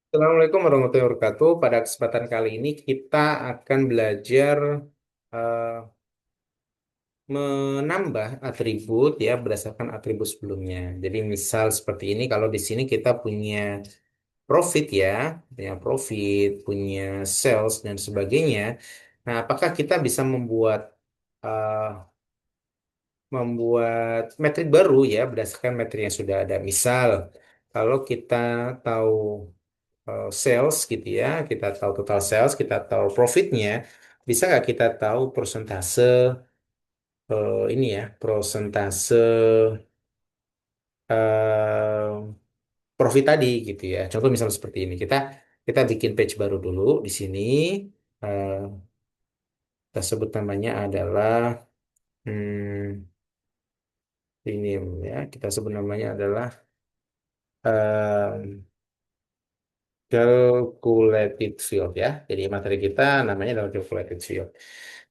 Assalamualaikum warahmatullahi wabarakatuh. Pada kesempatan kali ini kita akan belajar eh, menambah atribut ya berdasarkan atribut sebelumnya. Jadi misal seperti ini, kalau di sini kita punya profit ya, punya profit, punya sales dan sebagainya. Nah, apakah kita bisa eh, membuat metrik baru ya berdasarkan metrik yang sudah ada? Misal, kalau kita tahu sales gitu ya, kita tahu total sales, kita tahu profitnya, bisa nggak kita tahu persentase ini ya, persentase eh, profit tadi gitu ya. Contoh misalnya seperti ini, kita kita bikin page baru dulu di sini. Eh, kita sebut namanya adalah ini ya, kita sebut namanya adalah eh, calculated field ya. Jadi materi kita namanya adalah calculated field.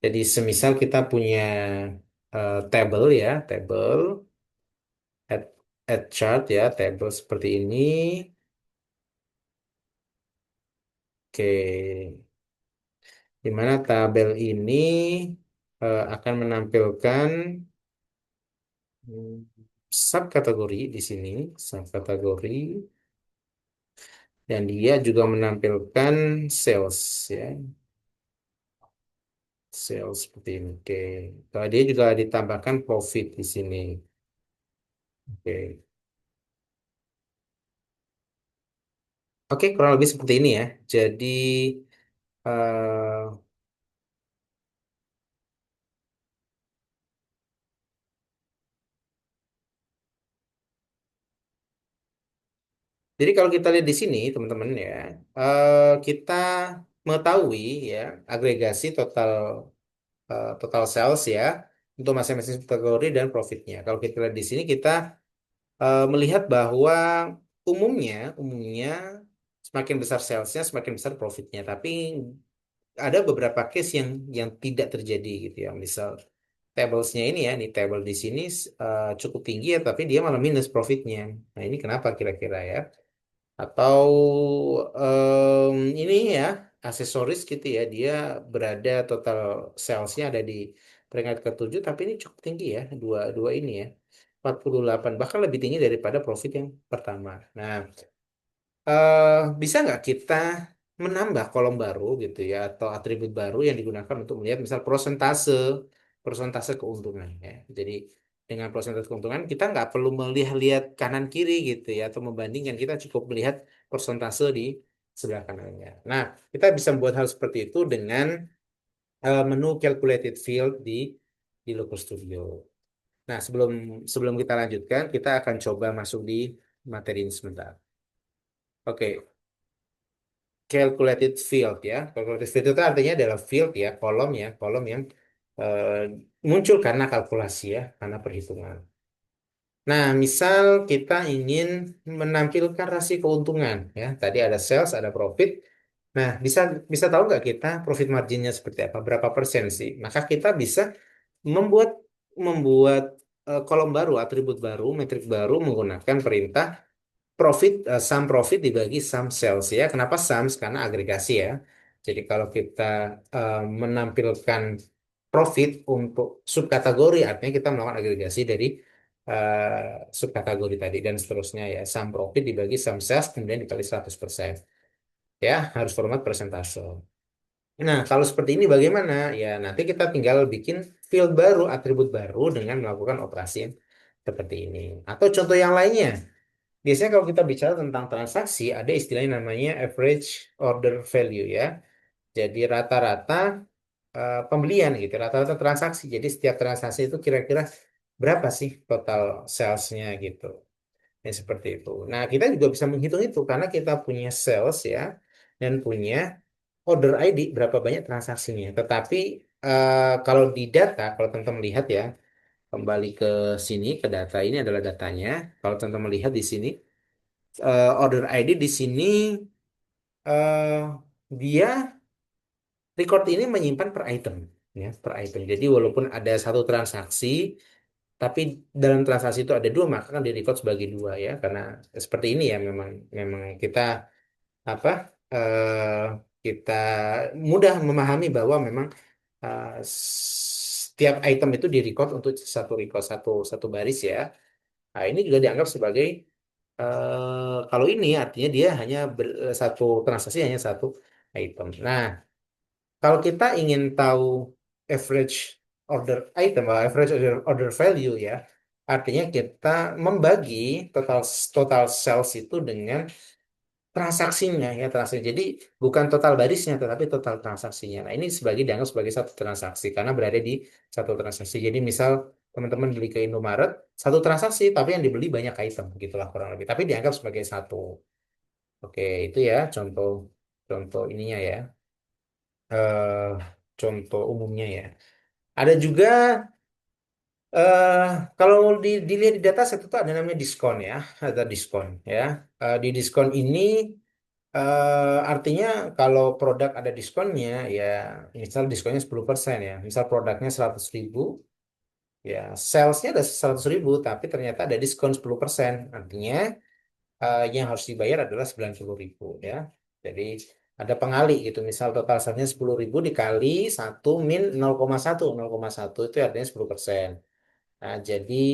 Jadi semisal kita punya table ya, table add, add chart ya, table seperti ini. Oke, di mana tabel ini akan menampilkan hmm, subkategori di sini, subkategori, dan dia juga menampilkan sales ya, sales seperti ini. Oke, dia juga ditambahkan profit di sini. Oke. Oke, kurang lebih seperti ini ya. Jadi, eh, jadi kalau kita lihat di sini, teman-teman ya, kita mengetahui ya agregasi total total sales ya untuk masing-masing kategori dan profitnya. Kalau kita lihat di sini, kita melihat bahwa umumnya semakin besar salesnya, semakin besar profitnya. Tapi ada beberapa case yang tidak terjadi gitu ya. Misal tablesnya ini ya, ini table di sini cukup tinggi ya, tapi dia malah minus profitnya. Nah, ini kenapa kira-kira ya? Atau ini ya, aksesoris gitu ya, dia berada total salesnya ada di peringkat ketujuh, tapi ini cukup tinggi ya, dua dua ini ya, 48 bahkan lebih tinggi daripada profit yang pertama. Nah, eh, bisa nggak kita menambah kolom baru gitu ya atau atribut baru yang digunakan untuk melihat misal persentase persentase keuntungan ya. Jadi dengan persentase keuntungan kita nggak perlu melihat-lihat kanan kiri gitu ya atau membandingkan, kita cukup melihat persentase di sebelah kanannya. Nah, kita bisa membuat hal seperti itu dengan menu calculated field di Local Studio. Nah, sebelum sebelum kita lanjutkan, kita akan coba masuk di materi ini sebentar. Oke, calculated field ya. Calculated field itu artinya adalah field ya, kolom yang eh, muncul karena kalkulasi ya, karena perhitungan. Nah, misal kita ingin menampilkan rasio keuntungan ya. Tadi ada sales, ada profit. Nah, bisa bisa tahu nggak kita profit marginnya seperti apa? Berapa persen sih? Maka kita bisa membuat membuat kolom baru, atribut baru, metrik baru menggunakan perintah profit, sum profit dibagi sum sales ya. Kenapa sums? Karena agregasi ya. Jadi kalau kita menampilkan profit untuk subkategori, artinya kita melakukan agregasi dari subkategori tadi dan seterusnya ya. Sum profit dibagi sum sales kemudian dikali 100%. Ya, harus format persentase. Nah, kalau seperti ini bagaimana? Ya, nanti kita tinggal bikin field baru, atribut baru dengan melakukan operasi yang seperti ini. Atau contoh yang lainnya. Biasanya kalau kita bicara tentang transaksi, ada istilahnya namanya average order value ya. Jadi rata-rata pembelian gitu, rata-rata transaksi. Jadi setiap transaksi itu kira-kira berapa sih total salesnya gitu. Ya, seperti itu. Nah, kita juga bisa menghitung itu karena kita punya sales ya dan punya order ID berapa banyak transaksinya. Tetapi kalau di data, kalau teman-teman lihat ya, kembali ke sini ke data, ini adalah datanya. Kalau teman-teman lihat di sini, order ID di sini eh, dia record ini menyimpan per item ya, per item. Jadi walaupun ada satu transaksi, tapi dalam transaksi itu ada dua, maka kan di record sebagai dua ya, karena seperti ini ya, memang memang kita apa eh, kita mudah memahami bahwa memang setiap item itu di record untuk satu record satu satu baris ya. Nah, ini juga dianggap sebagai kalau ini artinya dia hanya satu transaksi hanya satu item. Nah, kalau kita ingin tahu average order item, average order value ya, artinya kita membagi total total sales itu dengan transaksinya ya transaksi. Jadi bukan total barisnya tetapi total transaksinya. Nah, ini sebagai dianggap sebagai satu transaksi karena berada di satu transaksi. Jadi misal teman-teman beli ke Indomaret satu transaksi tapi yang dibeli banyak item gitulah kurang lebih. Tapi dianggap sebagai satu. Oke, itu ya contoh contoh ininya ya. eh Contoh umumnya ya. Ada juga eh kalau dilihat di data set itu ada namanya diskon ya, ada diskon ya. Di diskon ini artinya kalau produk ada diskonnya ya, misal diskonnya 10% ya, misal produknya 100.000 ya, salesnya ada 100.000 tapi ternyata ada diskon 10%, artinya yang harus dibayar adalah 90.000 ya. Jadi ada pengali gitu, misal total salesnya 10.000 dikali satu min 0,1, 0,1 itu artinya 10%. Nah, jadi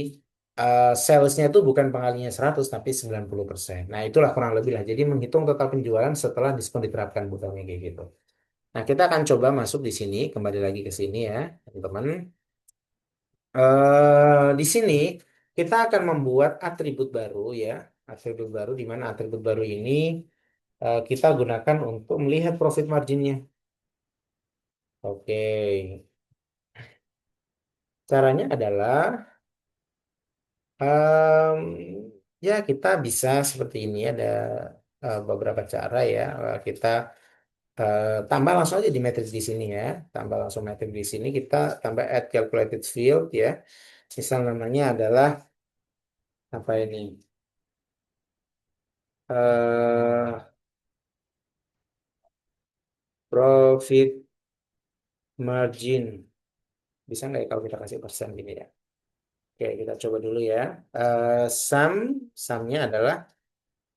salesnya itu bukan pengalinya 100 tapi 90%. Nah, itulah kurang lebih lah. Jadi menghitung total penjualan setelah diskon diterapkan bukannya kayak gitu. Nah, kita akan coba masuk di sini, kembali lagi ke sini ya, teman-teman. Di sini kita akan membuat atribut baru ya, atribut baru di mana atribut baru ini kita gunakan untuk melihat profit marginnya. Oke, caranya adalah Em, ya kita bisa seperti ini ada beberapa cara ya. Kita tambah langsung aja di matrix di sini ya. Tambah langsung matrix di sini kita tambah add calculated field ya. Misal namanya adalah apa ini? eh Profit margin. Bisa nggak ya kalau kita kasih persen gini ya? Oke, kita coba dulu ya. Sum, sumnya adalah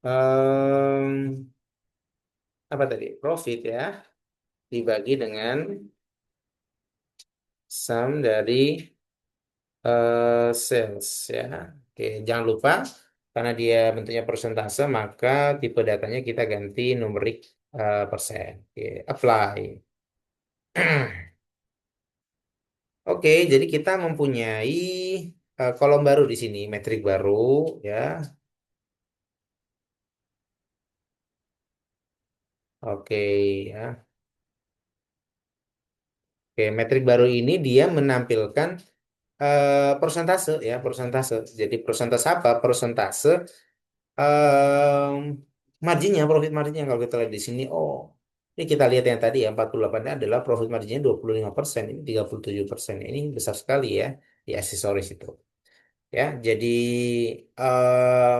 em, apa tadi? Profit ya dibagi dengan sum dari sales ya. Oke, jangan lupa karena dia bentuknya persentase maka tipe datanya kita ganti numerik persen. Oke, apply. Oke, jadi kita mempunyai kolom baru di sini, metrik baru ya. Oke ya. Oke, metrik baru ini dia menampilkan persentase ya, persentase. Jadi persentase apa? Persentase Ehm, marginnya, profit marginnya kalau kita lihat di sini, oh, ini kita lihat yang tadi ya, 48 adalah profit marginnya 25%, ini 37%. Ini besar sekali ya di aksesoris itu. Ya, jadi eh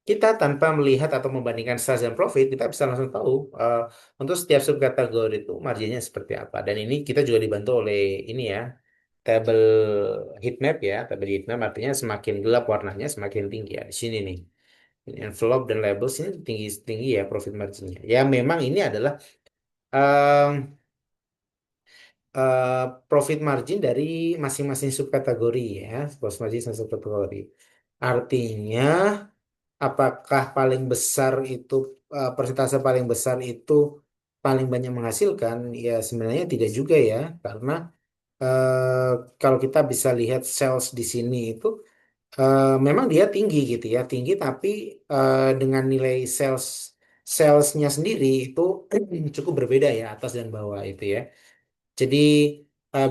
kita tanpa melihat atau membandingkan sales dan profit, kita bisa langsung tahu untuk setiap subkategori itu marginnya seperti apa. Dan ini kita juga dibantu oleh ini ya, tabel heat map ya. Tabel heat map artinya semakin gelap warnanya semakin tinggi ya di sini nih. Ini envelope dan labels ini tinggi tinggi ya profit marginnya. Ya memang ini adalah em, eh, profit margin dari masing-masing subkategori ya, profit margin satu subkategori. Artinya apakah paling besar itu persentase paling besar itu paling banyak menghasilkan? Ya sebenarnya tidak juga ya, karena eh, kalau kita bisa lihat sales di sini itu memang dia tinggi gitu ya, tinggi tapi dengan nilai salesnya sendiri itu cukup berbeda ya atas dan bawah itu ya. Jadi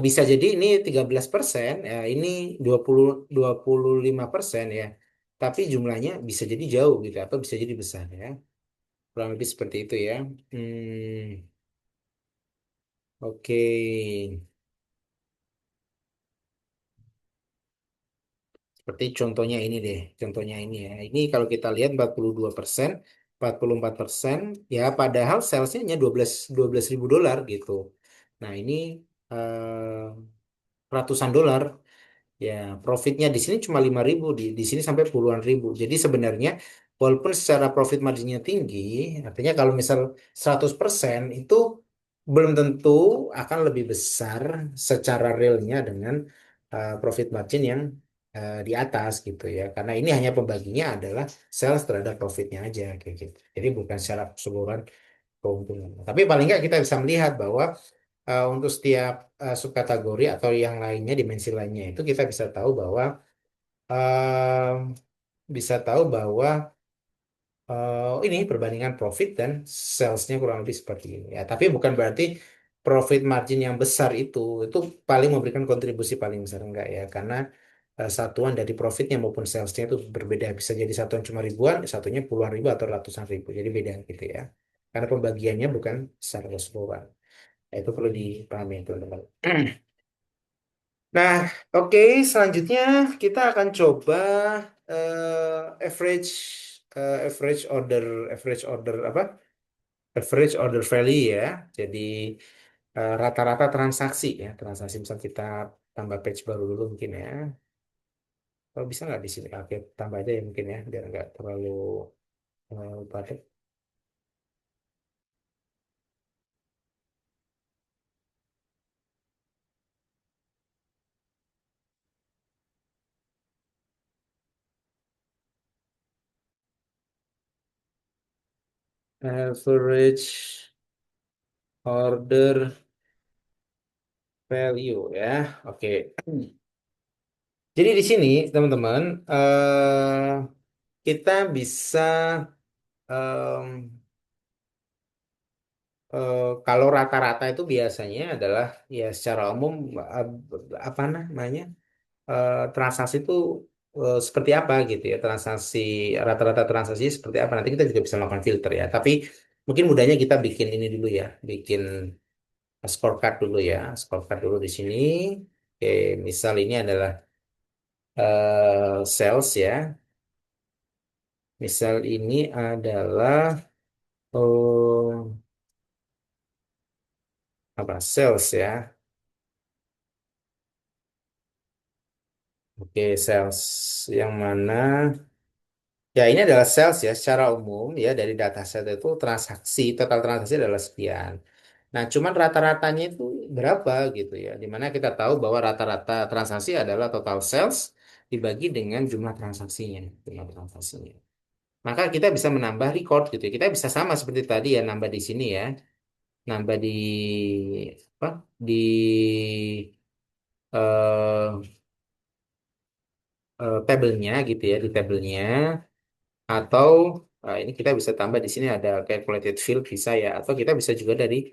bisa jadi ini 13%, ya, ini 25% ya. Tapi jumlahnya bisa jadi jauh gitu atau bisa jadi besar ya. Kurang lebih seperti itu ya. Oke. Seperti contohnya ini deh, contohnya ini ya. Ini kalau kita lihat 42%, 44%, ya padahal salesnya hanya 12 ribu dolar gitu. Nah ini ratusan dolar, ya profitnya di sini cuma 5.000, di sini sampai puluhan ribu. Jadi sebenarnya walaupun secara profit marginnya tinggi, artinya kalau misal 100% itu belum tentu akan lebih besar secara realnya dengan profit margin yang di atas gitu ya. Karena ini hanya pembaginya adalah sales terhadap profitnya aja kayak gitu. Jadi bukan secara keseluruhan keuntungan. Tapi paling nggak kita bisa melihat bahwa untuk setiap subkategori atau yang lainnya, dimensi lainnya itu kita eh, bisa tahu bahwa ini perbandingan profit dan salesnya kurang lebih seperti ini ya. Tapi bukan berarti profit margin yang besar itu paling memberikan kontribusi paling besar enggak ya, karena satuan dari profitnya maupun salesnya itu berbeda. Bisa jadi satuan cuma ribuan, satunya puluhan ribu atau ratusan ribu. Jadi beda gitu ya. Karena pembagiannya bukan secara keseluruhan. Nah, itu perlu dipahami teman-teman. Nah, oke, selanjutnya kita akan coba average average order apa? Average order value ya. Jadi rata-rata transaksi ya, transaksi misal kita tambah page baru dulu mungkin ya. Kalau bisa nggak di sini? Oke, tambah aja ya mungkin ya, biar nggak terlalu padat. Average order value ya. Oke. Jadi di sini teman-teman kita bisa em, kalau rata-rata itu biasanya adalah ya secara umum apa namanya transaksi itu seperti apa gitu ya, transaksi rata-rata transaksi seperti apa, nanti kita juga bisa melakukan filter ya, tapi mungkin mudahnya kita bikin ini dulu ya, bikin scorecard dulu ya, scorecard dulu di sini. Oke, misal ini adalah sales ya, misal ini adalah oh, apa sales ya. Oke, sales yang mana? Ya, ini adalah sales ya, secara umum ya dari dataset itu transaksi, total transaksi adalah sekian. Nah, cuman rata-ratanya itu berapa gitu ya. Dimana kita tahu bahwa rata-rata transaksi adalah total sales dibagi dengan jumlah transaksinya, jumlah transaksinya. Maka kita bisa menambah record gitu ya. Kita bisa sama seperti tadi ya, nambah di sini ya, nambah di apa? Di eh tabelnya gitu ya, di tabelnya. Atau ini kita bisa tambah di sini ada calculated field bisa ya, atau kita bisa juga dari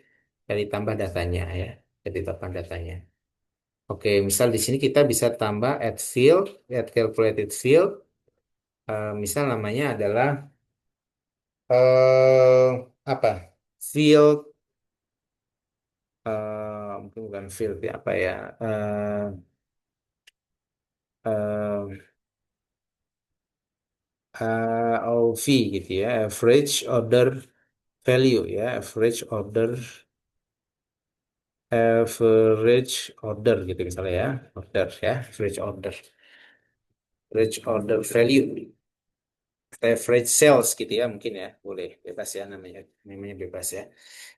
tambah datanya ya, dari tambah datanya. Oke, misal di sini kita bisa tambah add field, add calculated field. Misal namanya adalah apa? Field mungkin bukan field ya, apa ya? Eh, AOV gitu ya, average order value ya, average order gitu misalnya ya, order ya, average order value, average sales gitu ya mungkin ya, boleh bebas ya, namanya bebas ya.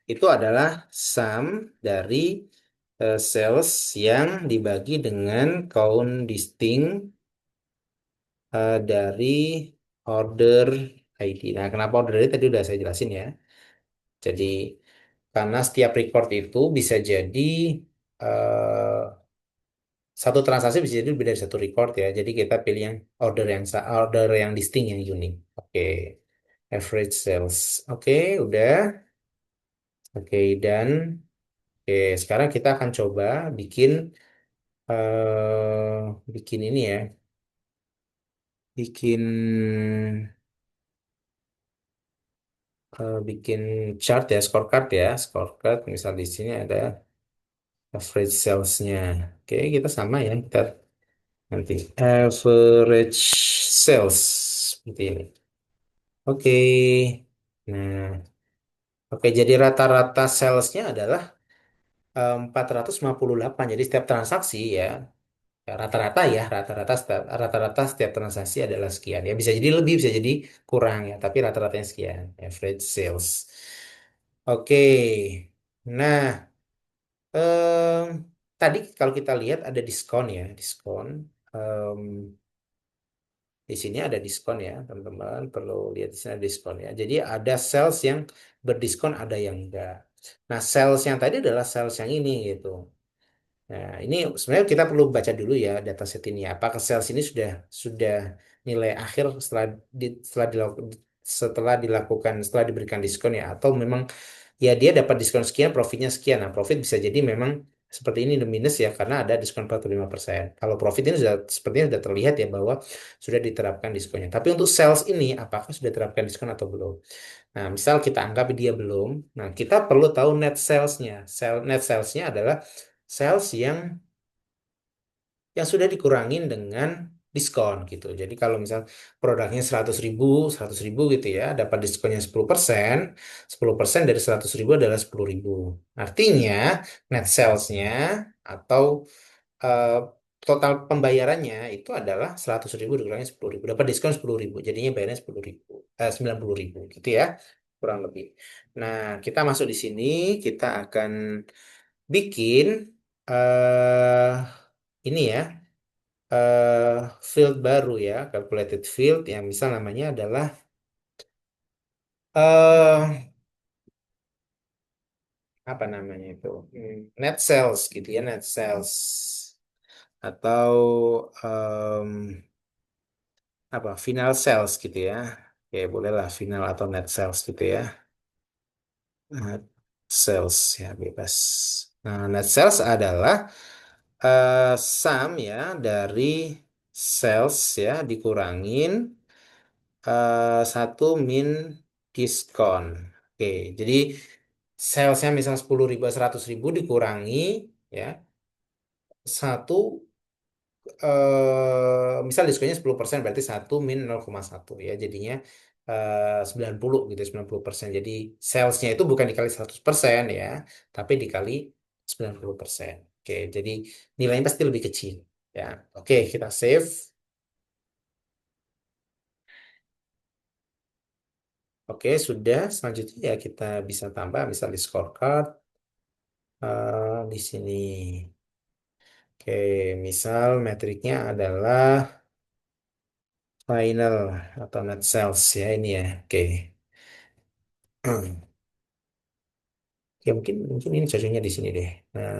Itu adalah sum dari sales yang dibagi dengan count distinct dari order ID. Nah, kenapa order ID tadi udah saya jelasin ya. Jadi karena setiap record itu bisa jadi eh, satu transaksi bisa jadi lebih dari satu record ya. Jadi kita pilih yang order yang distinct yang unik. Oke, average sales. Oke, udah. Oke, dan oke sekarang kita akan coba bikin bikin ini ya, bikin bikin chart ya, scorecard ya, scorecard. Misal di sini ada average salesnya. Oke, kita sama ya, kita nanti average sales seperti ini. Oke. Nah, oke jadi rata-rata salesnya adalah 458. Jadi setiap transaksi ya, Ya, rata-rata setiap transaksi adalah sekian. Ya bisa jadi lebih, bisa jadi kurang ya, tapi rata-ratanya sekian. Average sales. Oke. Nah, em, tadi kalau kita lihat ada diskon ya, diskon. Em, di sini ada diskon ya, teman-teman. Perlu lihat di sini ada diskon ya. Jadi ada sales yang berdiskon, ada yang enggak. Nah, sales yang tadi adalah sales yang ini gitu. Nah, ini sebenarnya kita perlu baca dulu ya dataset ini. Apakah sales ini sudah nilai akhir setelah dilakukan setelah diberikan diskon ya, atau memang ya dia dapat diskon sekian, profitnya sekian. Nah, profit bisa jadi memang seperti ini minus ya karena ada diskon 45%. Kalau profit ini sudah sepertinya sudah terlihat ya bahwa sudah diterapkan diskonnya. Tapi untuk sales ini apakah sudah diterapkan diskon atau belum? Nah, misal kita anggap dia belum. Nah, kita perlu tahu net salesnya. Net salesnya adalah sales yang sudah dikurangin dengan diskon gitu. Jadi kalau misal produknya 100 ribu gitu ya, dapat diskonnya 10% dari 100 ribu adalah 10 ribu. Artinya net salesnya atau eh, total pembayarannya itu adalah 100 ribu dikurangin 10 ribu. Dapat diskon 10 ribu, jadinya bayarnya 10 ribu, 90 ribu gitu ya, kurang lebih. Nah, kita masuk di sini, kita akan bikin eh ini ya eh field baru ya, calculated field yang misal namanya adalah eh apa namanya itu. Net sales gitu ya, net sales atau em, apa final sales gitu ya. Oke, bolehlah final atau net sales gitu ya. Net sales ya bebas. Nah, net sales adalah sum ya dari sales ya dikurangin satu min diskon. Oke, jadi salesnya misal 10 ribu, 100 ribu dikurangi ya satu misal diskonnya 10% berarti satu min 0,1 ya jadinya 90 gitu 90%. Jadi salesnya itu bukan dikali 100% ya, tapi dikali 90%. Oke, jadi nilainya pasti lebih kecil ya. Oke, kita save. Oke, sudah. Selanjutnya ya kita bisa tambah misal di scorecard di sini. Oke, misal metriknya adalah final atau net sales ya ini ya. Oke. Ya mungkin mungkin ini cocoknya di sini deh. Nah,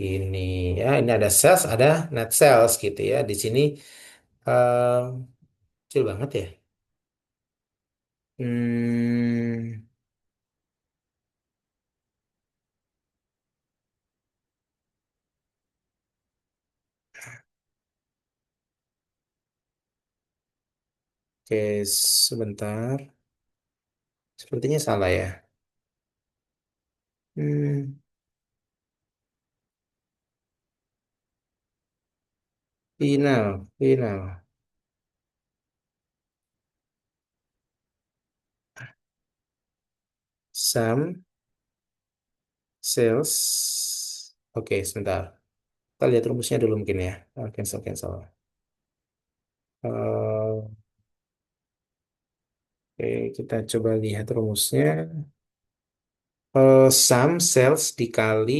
ini ya ini ada sales, ada net sales gitu ya. Di sini eh, kecil banget ya. Hmm, oke, sebentar. Sepertinya salah ya. Hmm, final. Sum sales. Oke, sebentar. Kita lihat rumusnya dulu mungkin ya. Cancel. Oke, kita coba lihat rumusnya. Sum sales dikali,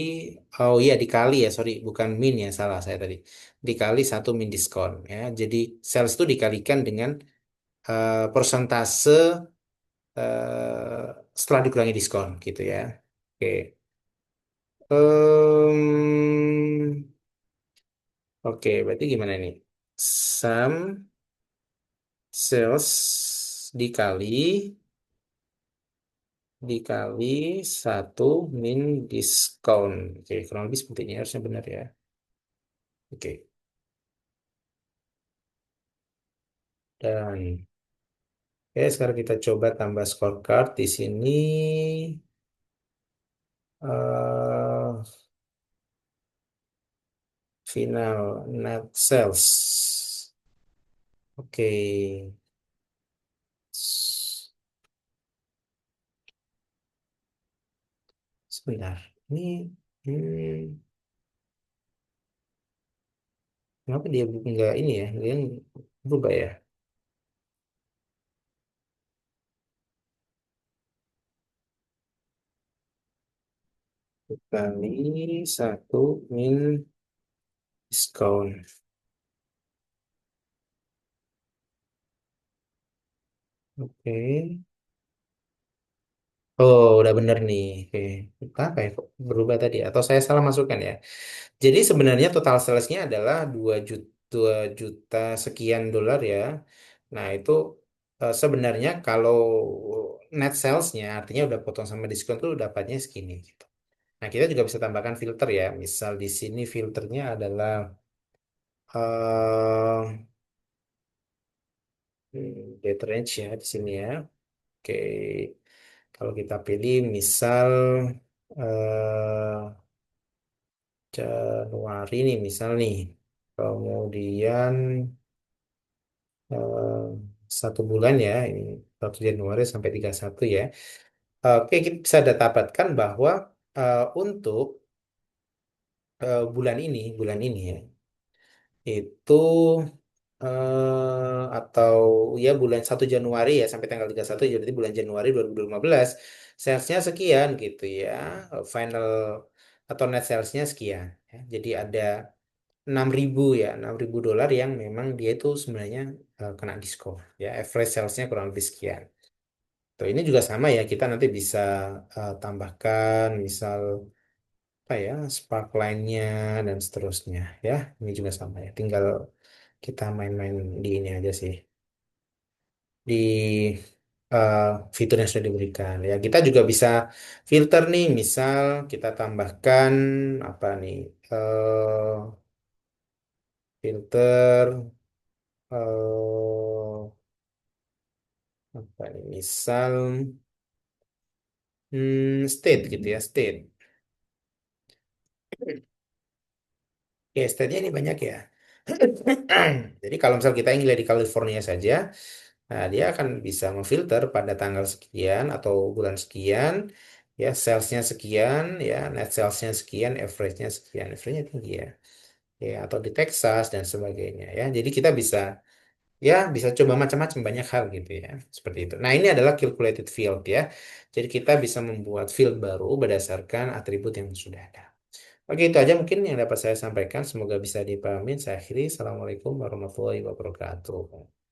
oh iya dikali ya, sorry, bukan min ya, salah saya tadi. Dikali satu min diskon ya. Jadi sales itu dikalikan dengan persentase setelah dikurangi diskon gitu ya. Oke. Oke, berarti gimana nih? Sum sales dikali dikali satu min diskon. Oke, kurang lebih seperti ini harusnya benar ya. Oke, dan oke, sekarang kita coba tambah scorecard di sini. eh Final net sales. Oke, sebentar. Ini Kenapa dia nggak ini ya? Dia berubah ya? Kali satu min diskon. Oke. Oh, udah bener nih. Oke. Apa ya kok berubah tadi? Atau saya salah masukkan ya? Jadi sebenarnya total salesnya adalah 2 juta sekian dolar ya. Nah, itu sebenarnya kalau net salesnya artinya udah potong sama diskon tuh dapatnya segini gitu. Nah, kita juga bisa tambahkan filter ya. Misal di sini filternya adalah date range ya di sini ya. Oke. Kalau kita pilih misal eh, Januari nih misal nih. Kemudian eh, 1 bulan ya, ini 1 Januari sampai 31 ya. Oke, kita bisa dapatkan bahwa untuk bulan ini ya, itu atau ya bulan 1 Januari ya sampai tanggal 31 jadi bulan Januari 2015 salesnya sekian gitu ya. Final atau net salesnya sekian ya. Jadi ada 6.000 ya, 6.000 dolar yang memang dia itu sebenarnya kena diskon ya, average salesnya kurang lebih sekian. Tuh, ini juga sama ya, kita nanti bisa tambahkan misal apa ya, sparkline-nya dan seterusnya ya. Ini juga sama ya, tinggal kita main-main di ini aja sih, di eh, fitur yang sudah diberikan ya. Kita juga bisa filter nih, misal kita tambahkan apa nih, eh, filter apa nih, misal state gitu ya, state. Ya, state-nya ini banyak ya. Jadi kalau misal kita ingin lihat di California saja, nah dia akan bisa memfilter pada tanggal sekian atau bulan sekian, ya salesnya sekian, ya net salesnya sekian, average-nya sekian, average-nya tinggi ya, ya atau di Texas dan sebagainya ya. Jadi kita bisa ya bisa coba macam-macam banyak hal gitu ya, seperti itu. Nah ini adalah calculated field ya. Jadi kita bisa membuat field baru berdasarkan atribut yang sudah ada. Oke, itu aja mungkin yang dapat saya sampaikan. Semoga bisa dipahami. Saya akhiri. Assalamualaikum warahmatullahi wabarakatuh.